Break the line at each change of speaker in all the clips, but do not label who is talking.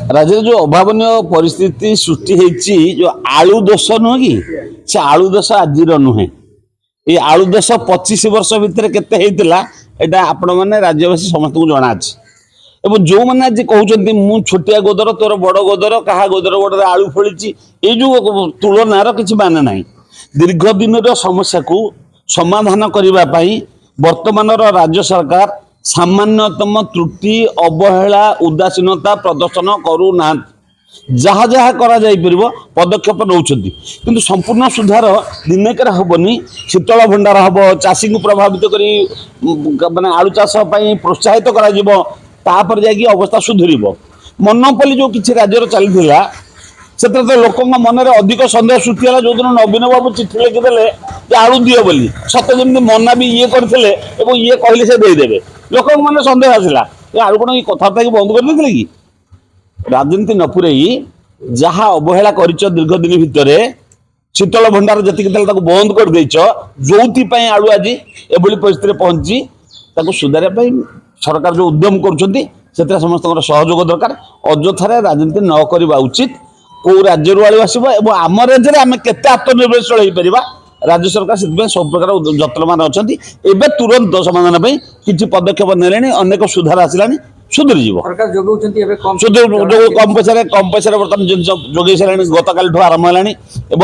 राज्य जो अभावन परिस्थिति सृष्टि होती जो आलू दोष नुह कि से आलू दोष आज नुहे ये आलू दोष 25 वर्ष भितर केते हेइतिला एटा आपण माने राज्यवासी समस्त को जଣା अछि एवं जो मैंने आज कहते मु छोटिया गोदर तोर बड़ गोदर क्या गोदर गोटे आलू फड़ी ये जो तुलनार किसी मान ना दीर्घ दिन समस्या को समाधान करने वर्तमान राज्य सरकार सामान्यतम त्रुटि अवहेला उदासीनता प्रदर्शन करूना जहाँ जहाँ करा जाई परिबो पदक्षेप नौछंती किंतु संपूर्ण सुधार दिनेकर हबनी शीतल भंडार हब चाषी को प्रभावित करी माने आलू चाष पई प्रोत्साहित करा जिवो तापर जाकी अवस्था सुधरिबो मनोपली जो किछि राज्यर चलीथिला सेते तो लोकंग मन रे अधिक संदेह सृष्टि होला जो दिन नवीन बाबू चिट्ठी लिखिदेले जे आलू दियो बोली सत्य जेमि मना भी ये करथिले एवं ये कहले से दे देबे लोकंग मन संदेह आसिला ए आलू कोन कथाटा की बंद कर देथिले कि राजनीति न पुरई जहाँ अवहेला करिच दीर्घ दिन भितर शीतल भंडार जतिक बंद कर देइच जोथि आलू आज एभली परिस्थिति पहुंची ताको सुधारिया सरकार जो उद्यम कर समस्त सहयोग दरकार अଯଥାରେ राजनीति न करवा उचित कौ राज्य आलू आसब और आम राज्य आम केते आत्मनिर्भरशील हो पार राज्य सरकार से सब प्रकार जत्नवान अच्छा एवं तुरंत समाधान किसी पदक्षेप ने अनेक सुधार आसला सुधरी कम पैसा बर्तमान जिन जोगे सारे गत काल आरंभ है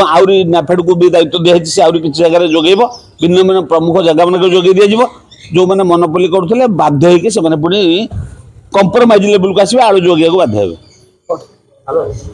आउरी नाफेड को भी दायित्व दिखाई आउरी किसी जगह जोगेब भिन्न भिन्न प्रमुख जगह मान जोगे दिज्व जो मैंने मनोपली करुले बाध्य पुणी कंप्रोमाइज लेवल को आसवे आलू जोगे बाध्य हे।